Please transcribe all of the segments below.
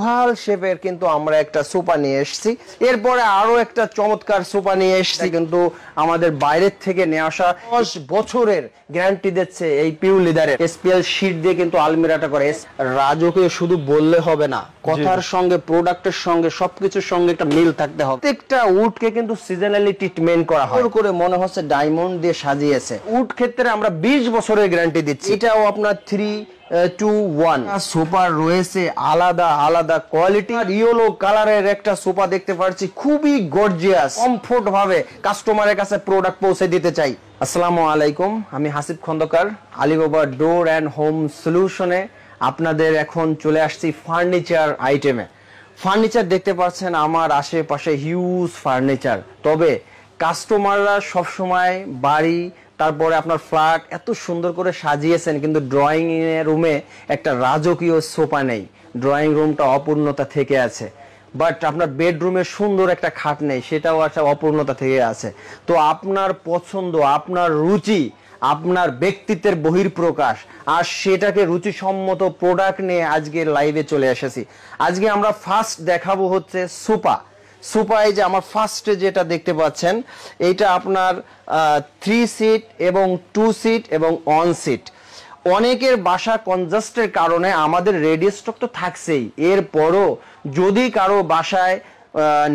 Oval শেপের কিন্তু আমরা একটা সোফা নিয়ে এসেছি। এরপরে আরো একটা চমৎকার সোফা নিয়ে এসেছি, কিন্তু আমাদের বাইরের থেকে নিয়ে আসা 10 বছরের গ্যারান্টি দিচ্ছে এই পিউ লিদারের এসপিএল শীট দিয়ে কিন্তু আলমিরাটা করে। রাজকে শুধু বললে হবে না, কথার সঙ্গে প্রোডাক্টের সঙ্গে সবকিছুর সঙ্গে একটা মিল থাকতে হবে। প্রত্যেকটা উডকে কিন্তু সিজনালি ট্রিটমেন্ট করা হয়, করে মনে হচ্ছে ডায়মন্ড দিয়ে সাজিয়েছে। উড ক্ষেত্রে আমরা 20 বছরের গ্যারান্টি দিচ্ছি। এটাও আপনার 3-2-1 সোফা রয়েছে, আলাদা আলাদা কোয়ালিটি। ইয়েলো কালারের একটা সোফা দেখতে পাচ্ছি, খুবই গর্জিয়াস, কমফোর্ট ভাবে কাস্টমারের কাছে প্রোডাক্ট পৌঁছে দিতে চাই। আসসালামু আলাইকুম, আমি Hasib Khandakar, Alibaba door and home সলিউশনে আপনাদের এখন চলে আসছি ফার্নিচার আইটেমে। ফার্নিচার দেখতে পাচ্ছেন আমার আশেপাশে হিউজ ফার্নিচার, তবে কাস্টমাররা সবসময় বাড়ি তারপরে আপনার ফ্ল্যাট এত সুন্দর করে সাজিয়েছেন, কিন্তু ড্রয়িং রুমে একটা রাজকীয় সোফা নেই, ড্রয়িং রুমটা অপূর্ণতা থেকে আছে। বাট আপনার বেডরুমে সুন্দর একটা খাট নেই, সেটাও একটা অপূর্ণতা থেকে আছে। তো আপনার পছন্দ, আপনার রুচি, আপনার ব্যক্তিত্বের বহির্প্রকাশ, আর সেটাকে রুচিসম্মত প্রোডাক্ট নিয়ে আজকে লাইভে চলে এসেছি। আজকে আমরা ফার্স্ট দেখাবো হচ্ছে সোফা। সোফায় যে আমার ফার্স্টে যেটা দেখতে পাচ্ছেন, এইটা আপনার 3 সিট এবং 2 সিট এবং 1 সিট। অনেকের বাসা কনজাস্টের কারণে আমাদের রেডি স্টক তো থাকছেই, এরপরও যদি কারো বাসায়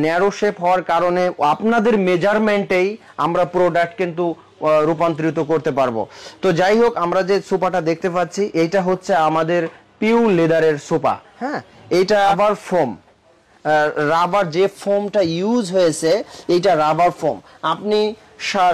ন্যারো শেপ হওয়ার কারণে আপনাদের মেজারমেন্টেই আমরা প্রোডাক্ট কিন্তু রূপান্তরিত করতে পারবো। তো যাই হোক, আমরা যে সোফাটা দেখতে পাচ্ছি এইটা হচ্ছে আমাদের পিউ লেদারের সোফা। হ্যাঁ, এইটা আবার ফোম, রাবার যে ফোমটা ইউজ হয়েছে এইটা রাবার ফোম। আপনি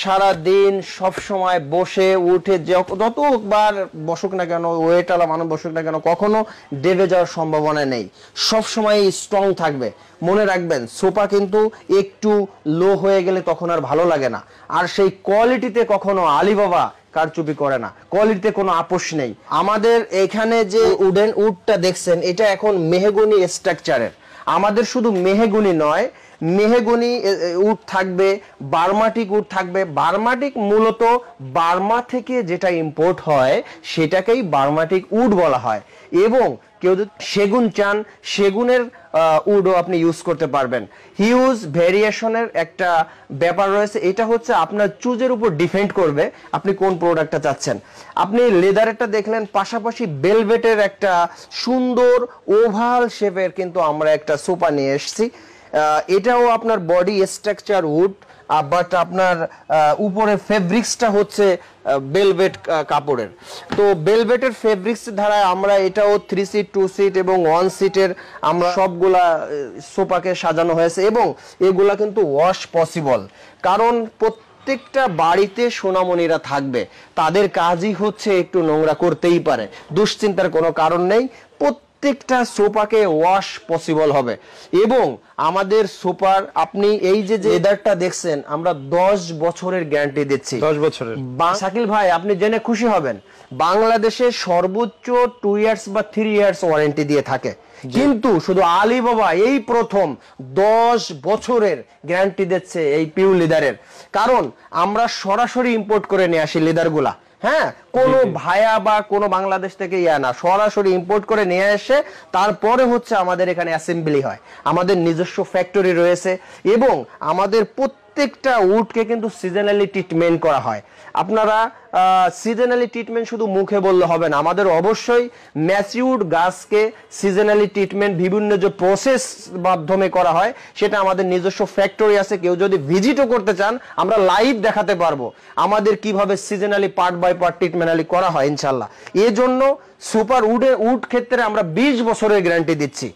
সারা দিন সব সময় বসে উঠে যতবার বসুক না কেন, ওয়েটালা মানুষ বসুক না কেন, কখনো ডেবে যাওয়ার সম্ভাবনা নেই, সব সময় স্ট্রং থাকবে। মনে রাখবেন, সোফা কিন্তু একটু লো হয়ে গেলে তখন আর ভালো লাগে না। আর সেই কোয়ালিটিতে কখনো আলিবাবা কারচুপি করে না, কোয়ালিটিতে কোনো আপোষ নেই। আমাদের এখানে যে উডটা দেখছেন, এটা এখন মেহগনি স্ট্রাকচারের। আমাদের শুধু মেহগনি নয়, মেহগনি উড থাকবে, বার্মাটিক উড থাকবে। বার্মাটিক মূলত বার্মা থেকে যেটা ইম্পোর্ট হয় সেটাকেই বার্মাটিক উড বলা হয়। এবং কেউ যদি সেগুন চান, সেগুনের উডও আপনি ইউজ করতে পারবেন। হিউজ ভেরিয়েশনের একটা ব্যাপার রয়েছে। এটা হচ্ছে আপনার চুজের উপর ডিপেন্ড করবে আপনি কোন প্রোডাক্টটা চাচ্ছেন। আপনি লেদারেরটা দেখলেন, পাশাপাশি বেলভেটের একটা সুন্দর ওভাল শেপের কিন্তু আমরা একটা সোফা নিয়ে এসেছি। এটাও আপনার বডি স্ট্রাকচার উড, বাট আপনার উপরে ফেব্রিক্সটা হচ্ছে বেলভেট কাপড়ের। তো বেলভেটের ফেব্রিক্স ধারায় আমরা এটাও 3 সিট 2 সিট এবং 1 সিটের আমরা সবগুলা সোফাকে সাজানো হয়েছে। এবং এগুলা কিন্তু ওয়াশ পসিবল, কারণ প্রত্যেকটা বাড়িতে সোনামণিরা থাকবে, তাদের কাজই হচ্ছে একটু নোংরা করতেই পারে, দুশ্চিন্তার কোনো কারণ নেই। প্রত্যেকটা সোফাকে ওয়াশ পসিবল হবে। এবং আমাদের সোফার আপনি এই যে লেদারটা দেখছেন, আমরা 10 বছরের গ্যারান্টি দিচ্ছি। 10 বছরের। শাকিল ভাই, আপনি জেনে খুশি হবেন, বাংলাদেশে সর্বোচ্চ 2 ইয়ার্স বা 3 ইয়ার্স ওয়ারেন্টি দিয়ে থাকে, কিন্তু শুধু আলিবাবা এই প্রথম 10 বছরের গ্যারান্টি দিচ্ছে এই পিউ লেদারের। কারণ আমরা সরাসরি ইম্পোর্ট করে নিয়ে আসি লেদারগুলা। হ্যাঁ, কোনো ভায়া বা কোনো বাংলাদেশ থেকে না, সরাসরি ইম্পোর্ট করে নিয়ে এসে তারপরে হচ্ছে আমাদের এখানে অ্যাসেম্বলি হয়। আমাদের নিজস্ব ফ্যাক্টরি রয়েছে এবং আমাদের প্রত্যেকটা উডকে কিন্তু সিজনালি ট্রিটমেন্ট করা হয়। আপনারা সিজনালি ট্রিটমেন্ট শুধু মুখে বললে হবে না, আমাদের অবশ্যই ম্যাচিউরড গাছকে সিজনালি ট্রিটমেন্ট বিভিন্ন যে প্রসেস মাধ্যমে করা হয় সেটা আমাদের নিজস্ব ফ্যাক্টরি আছে। কেউ যদি ভিজিটও করতে চান, আমরা লাইভ দেখাতে পারবো আমাদের কিভাবে সিজনালি পার্ট বাই পার্ট ট্রিটমেন্টালি করা হয় ইনশাল্লাহ। এজন্য সুপার উড ক্ষেত্রে আমরা 20 বছরের গ্যারান্টি দিচ্ছি।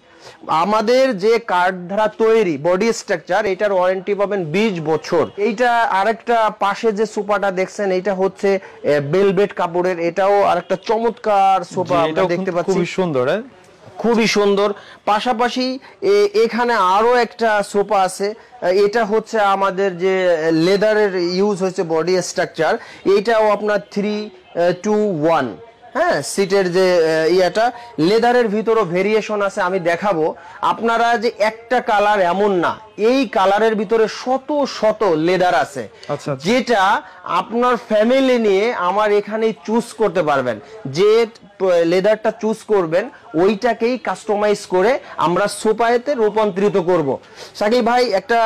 আমাদের যে কাঠ দ্বারা তৈরি বডি স্ট্রাকচার, এটার ওয়ারেন্টি পাবেন 20 বছর। এইটা আরেকটা পাশে যে সোফাটা দেখছেন, এটা হচ্ছে বেলভেট কাপড়ের, এটাও আরেকটা চমৎকার সোফা আমরা দেখতে পাচ্ছি, খুবই সুন্দর, খুবই সুন্দর। পাশাপাশি এখানে আরো একটা সোফা আছে, এটা হচ্ছে আমাদের যে লেদারের ইউজ হয়েছে বডি স্ট্রাকচার, এটাও আপনার 3-2-1। হ্যাঁ, সিটের যে ইয়াটা লেদারের ভিতরও ভেরিয়েশন আছে, আমি দেখাবো। আপনারা যে একটা কালার এমন না, এই কালারের ভিতরে শত শত লেদার আছে, যেটা আপনার ফ্যামিলি নিয়ে আমার এখানে চুজ করতে পারবেন। যে লেদারটা চুজ করবেন ওইটাকেই কাস্টমাইজ করে আমরা সোফাতে রূপান্তরিত করব। শাকিল ভাই, একটা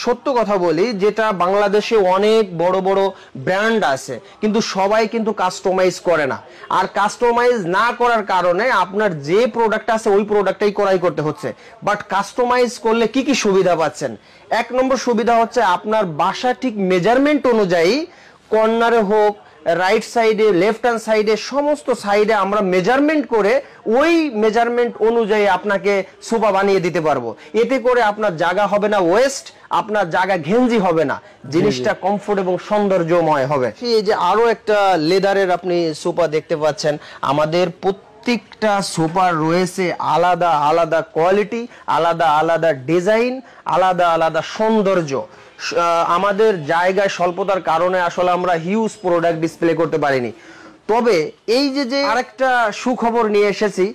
সত্য কথা বলি, যেটা বাংলাদেশে অনেক বড় বড় ব্র্যান্ড আছে, কিন্তু সবাই কিন্তু কাস্টমাইজ করে না। আর কাস্টমাইজ না করার কারণে আপনার যে প্রোডাক্ট আছে ওই প্রোডাক্টটাই ক্রয় করতে হচ্ছে। বাট কাস্টমাইজ করলে কি কি সুবিধা পাচ্ছেন? 1 নম্বর সুবিধা হচ্ছে আপনার বাসা ঠিক মেজারমেন্ট অনুযায়ী কর্নারে হোক, রাইট সাইডে, লেফট হ্যান্ড সাইডে, সমস্ত সাইডে আমরা মেজারমেন্ট করে ওই মেজারমেন্ট অনুযায়ী আপনাকে সোফা বানিয়ে দিতে পারবো। এতে করে আপনার জায়গা হবে না ওয়েস্ট, আপনার জায়গা ঘেঞ্জি হবে না, জিনিসটা কমফোর্ট এবং সৌন্দর্যময় হবে। এই যে আরো একটা লেদারের আপনি সোফা দেখতে পাচ্ছেন, আমাদের প্রত্যেকটা সোফা রয়েছে আলাদা আলাদা কোয়ালিটি, আলাদা আলাদা ডিজাইন, আলাদা আলাদা সৌন্দর্য। আমাদের জায়গায় স্বল্পতার কারণে আসলে আমরা হিউজ প্রোডাক্ট ডিসপ্লে করতে পারিনি। তবে এই যে আরেকটা সুখবর নিয়ে এসেছি,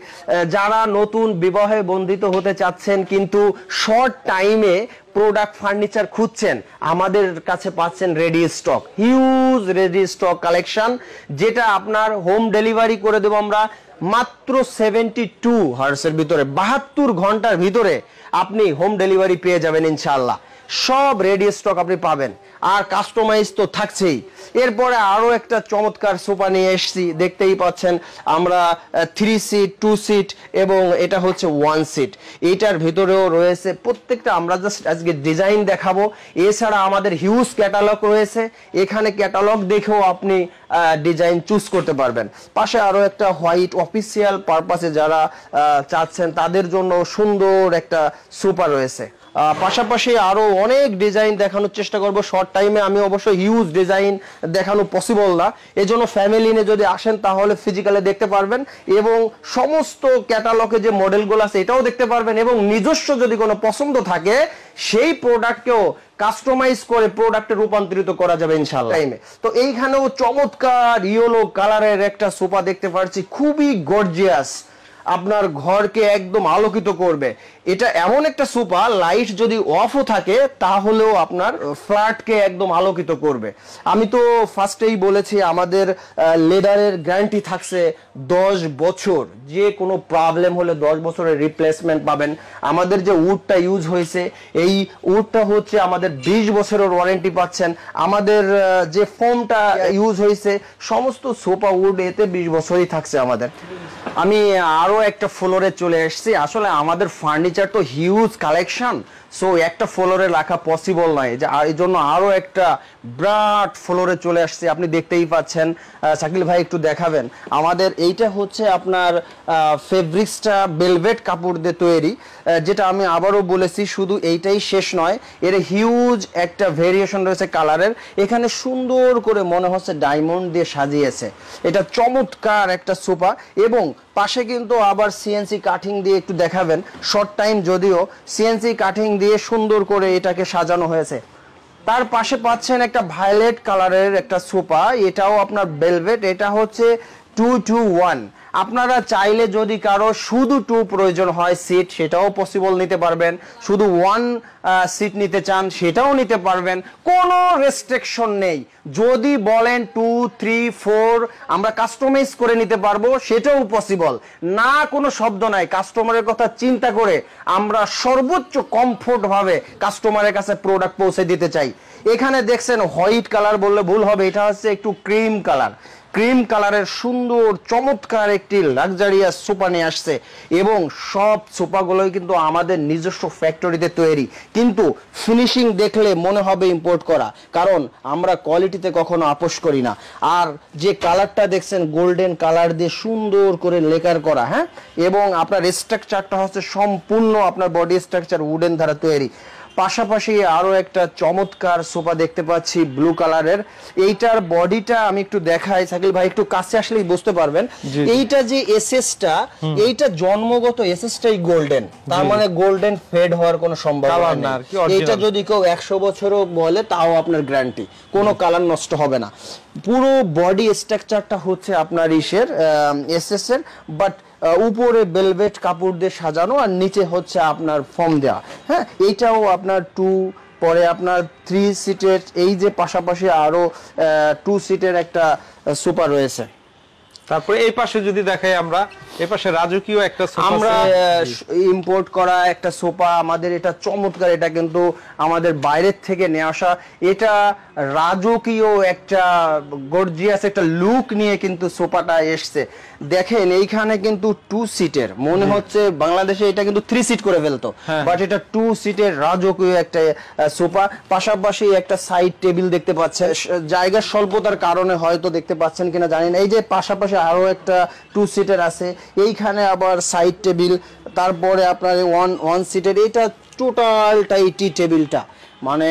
যারা নতুন বিবাহে বন্ধিত হতে চাচ্ছেন কিন্তু শর্ট টাইমে প্রোডাক্ট ফার্নিচার খুঁজছেন, আমাদের কাছে পাচ্ছেন ready stock, huge ready stock collection, যেটা আপনার হোম ডেলিভারি করে দেবো আমরা মাত্র 72 হার্সের ভিতরে, 72 ঘন্টার ভিতরে আপনি হোম ডেলিভারি পেয়ে যাবেন ইনশাআল্লাহ। সব রেডি স্টক আপনি পাবেন, আর কাস্টমাইজ তো থাকছেই। এরপরে আরো একটা চমৎকার সোফা নিয়ে এসেছি, দেখতেই পাচ্ছেন আমরা 3 সিট, 2 সিট এবং এটা হচ্ছে 1 সিট। এটার ভিতরেও রয়েছে প্রত্যেকটা, আমরা জাস্ট আজকে ডিজাইন দেখাবো। এছাড়া আমাদের হিউজ ক্যাটালগ রয়েছে, এখানে ক্যাটালগ দেখেও আপনি ডিজাইন চুজ করতে পারবেন। পাশে আরো একটা হোয়াইট অফিসিয়াল পারপাসে যারা চাচ্ছেন তাদের জন্য সুন্দর একটা সোফা রয়েছে। পাশাপাশি আরো অনেক ডিজাইন দেখানোর চেষ্টা করব শর্ট টাইমে। আমি অবশ্য হিউজ ডিজাইন দেখানো পসিবল না, এজন্য ফ্যামিলি নিয়ে যদি আসেন তাহলে ফিজিক্যালি দেখতে পারবেন এবং সমস্ত ক্যাটালগে যে মডেলগুলো আছে এটাও দেখতে পারবেন, এবং নিজস্ব যদি কোনো পছন্দ থাকে সেই প্রোডাক্টকেও কাস্টমাইজ করে প্রোডাক্টে রূপান্তরিত করা যাবে ইনশাআল্লাহ। তো এইখানেও চমৎকার ইয়েলো কালারের একটা সোফা দেখতে পাচ্ছি, খুবই গর্জিয়াস, আপনার ঘরকে একদম আলোকিত করবে। এটা এমন একটা সোফা, লাইট যদি অফও থাকে তাহলেও আপনার ফ্ল্যাটকে একদম আলোকিত করবে। আমি তো ফার্স্টেই বলেছি আমাদের লেদারের গ্যারান্টি থাকছে 10 বছর, যে কোনো প্রবলেম হলে 10 বছরের রিপ্লেসমেন্ট পাবেন। আমাদের যে উডটা ইউজ হয়েছে এই উডটা হচ্ছে আমাদের 20 বছরের ওয়ারেন্টি পাচ্ছেন। আমাদের যে ফোমটা ইউজ হয়েছে সমস্ত সোফা উড এতে 20 বছরই থাকছে আমাদের। আমি আরো একটা ফ্লোরে চলে এসেছি, আসলে আমাদের ফার্নিচার তো হিউজ কালেকশন, সো একটা ফ্লোরে রাখা পসিবল নয়, যে এই জন্য আরো একটা ব্রাড ফ্লোরে চলে আসছে। আপনি দেখতেই পাচ্ছেন, শাকিল ভাই একটু দেখাবেন। আমাদের এইটা হচ্ছে আপনার ফেব্রিক্সটা ভেলভেট কাপড় দিয়ে তৈরি, যেটা আমি আবারও বলেছি শুধু এইটাই শেষ নয়, এর হিউজ একটা ভেরিয়েশন রয়েছে কালারের। এখানে সুন্দর করে মনে হচ্ছে ডায়মন্ড দিয়ে সাজিয়েছে, এটা চমৎকার একটা সোফা। এবং পাশে কিন্তু আবার সিএনসি কাটিং দিয়ে একটু দেখাবেন, শর্ট টাইম যদিও সিএনসি কাটিং দিয়ে সুন্দর করে এটাকে সাজানো হয়েছে। তার পাশে পাচ্ছেন একটা ভায়োলেট কালারের একটা সোফা, এটাও আপনার ভেলভেট, এটা হচ্ছে 2-2-1। আপনারা চাইলে যদি কারো শুধু 2 প্রয়োজন হয় সিট, সেটাও পসিবল নিতে পারবেন। শুধু 1 সিট নিতে চান সেটাও নিতে পারবেন, কোনো রেস্ট্রিকশন নেই। যদি বলেন 2, 3, 4 আমরা কাস্টমাইজ করে নিতে পারবো, সেটাও পসিবল। না কোনো শব্দ নাই, কাস্টমারের কথা চিন্তা করে আমরা সর্বোচ্চ কমফোর্ট ভাবে কাস্টমারের কাছে প্রোডাক্ট পৌঁছে দিতে চাই। এখানে দেখছেন হোয়াইট কালার বললে ভুল হবে, এটা হচ্ছে একটু ক্রিম কালার। ক্রিম কালারের সুন্দর চমৎকার একটি লাক্সারিয়াস সোফা নিয়ে আসছে, এবং সব সোফাগুলোই কিন্তু আমাদের নিজস্ব ফ্যাক্টরিতে তৈরি, কিন্তু ফিনিশিং দেখলে মনে হবে ইম্পোর্ট করা, কারণ আমরা কোয়ালিটিতে কখনো আপোষ করি না। আর যে কালারটা দেখছেন গোল্ডেন কালার দিয়ে সুন্দর করে লেকার করা, হ্যাঁ, এবং আপনার স্ট্রাকচারটা হচ্ছে সম্পূর্ণ আপনার বডি স্ট্রাকচার উডেন দ্বারা তৈরি। পাশাপাশি আরো একটা চমৎকার সোফা দেখতে পাচ্ছি ব্লু কালারের, এইটার বডিটা আমি একটু দেখাই, শাকিল ভাই একটু কাছে আসলেই বুঝতে পারবেন। এইটা যে এসএসটা, এইটা জন্মগত এসএসটাই গোল্ডেন, তার মানে গোল্ডেন ফেড হওয়ার কোনো সম্ভাবনা নেই। এইটা যদি কেউ 100 বছরও বলে তাও আপনার গ্যারান্টি, কোনো কালার নষ্ট হবে না। পুরো বডি স্ট্রাকচারটা হচ্ছে আপনার ইসের এসএস এর, বাট উপরে ভেলভেট কাপড় দিয়ে সাজানো আর নিচে হচ্ছে আপনার ফোম দেওয়া। হ্যাঁ, এইটাও আপনার 2, পরে আপনার 3 সিটের, এই যে পাশাপাশি আরো 2 সিটের একটা সোফা রয়েছে। তারপরে এই পাশে যদি দেখাই আমরা, এই পাশে রাজকীয় একটা সোফা, আমরা ইম্পোর্ট করা একটা সোফা, আমাদের এটা চমৎকার, এটা কিন্তু আমাদের বাইরের থেকে নিয়ে আসা। এটা রাজকীয় একটা গর্জিয়াস একটা লুক নিয়ে কিন্তু সোফাটা এসছে। দেখেন এইখানে কিন্তু 2 সিটের, মনে হচ্ছে বাংলাদেশে এটা কিন্তু 3 সিট করে ফেলতো, বাট এটা 2 সিটের রাজকীয় একটা সোফা। পাশাপাশি একটা সাইড টেবিল দেখতে পাচ্ছেন, জায়গার স্বল্পতার কারণে হয়তো দেখতে পাচ্ছেন কিনা জানি না। এই যে পাশাপাশি আরো একটা 2 সিটের আছে, এইখানে আবার সাইড টেবিল, তারপরে আপনার 1 সিটের। এটা টোটালটাই টি টেবিলটা মানে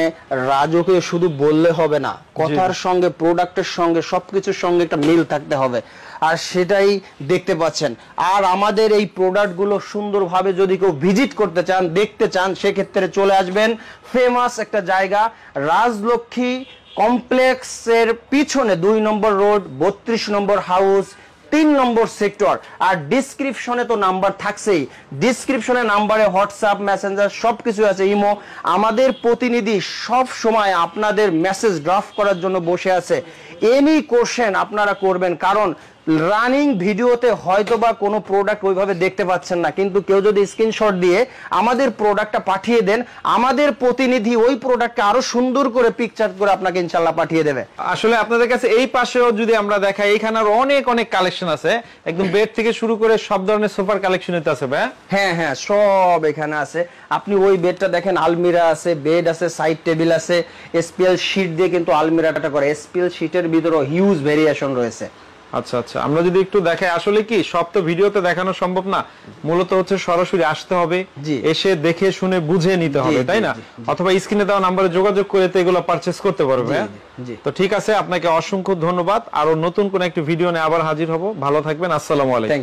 রাজকীয় শুধু বললে হবে না, কথার সঙ্গে প্রোডাক্টের সঙ্গে সবকিছুর সঙ্গে একটা মিল থাকতে হবে, আর সেটাই দেখতে পাচ্ছেন। আর আমাদের এই প্রোডাক্টগুলো সুন্দরভাবে যদি কেউ ভিজিট করতে চান, দেখতে চান, সেক্ষেত্রে চলে আসবেন ফেমাস একটা জায়গা, রাজলক্ষ্মী কমপ্লেক্সের পিছনে 2 নম্বর রোড, 32 নম্বর হাউস, 3 নম্বর সেক্টর। আর ডিসক্রিপশনে তো নাম্বার থাকছেই, ডিসক্রিপশনে নাম্বারে হোয়াটসঅ্যাপ, মেসেঞ্জার সবকিছু আছে, ইমো। আমাদের প্রতিনিধি সব সময় আপনাদের মেসেজ ড্রাফট করার জন্য বসে আছে। এনি কোশ্চেন আপনারা করবেন, কারণ রানিং ভিডিওতে হয়তোবা কোনো প্রোডাক্ট ওইভাবে দেখতে পাচ্ছেন না, কিন্তু কেউ যদি স্ক্রিনশট দিয়ে আমাদের প্রোডাক্টটা পাঠিয়ে দেন, আমাদের প্রতিনিধি ওই প্রোডাক্টকে আরো সুন্দর করে পিকচার করে আপনাকে ইনশাআল্লাহ পাঠিয়ে দেবে। আসলে আপনাদের কাছে এই পাশেও যদি আমরা দেখাই, এখানে আরো অনেক অনেক কালেকশন আছে, একদম বেড থেকে শুরু করে সব ধরনের সোফার কালেকশন আছে ভাই। হ্যাঁ হ্যাঁ, সব এখানে আছে। আপনি ওই বেডটা দেখেন, আলমিরা আছে, বেড আছে, সাইড টেবিল আছে, এসপিএল শীট দিয়ে কিন্তু আলমিরাটা করে। এসপিএল শীটের ভিতরে হিউজ ভেরিয়েশন রয়েছে। আচ্ছা আচ্ছা, আমরা যদি একটু দেখাই, আসলে কি সব তো ভিডিওতে দেখানো সম্ভব না, মূলত হচ্ছে সরাসরি আসতে হবে, এসে দেখে শুনে বুঝে নিতে হবে, তাই না? অথবা স্ক্রিনে দেওয়া নাম্বারে যোগাযোগ করে তো এগুলো পারচেজ করতে পারবে। তো ঠিক আছে, আপনাকে অসংখ্য ধন্যবাদ। আরো নতুন কোন একটি ভিডিও নিয়ে আবার হাজির হব। ভালো থাকবেন, আসসালামু আলাইকুম।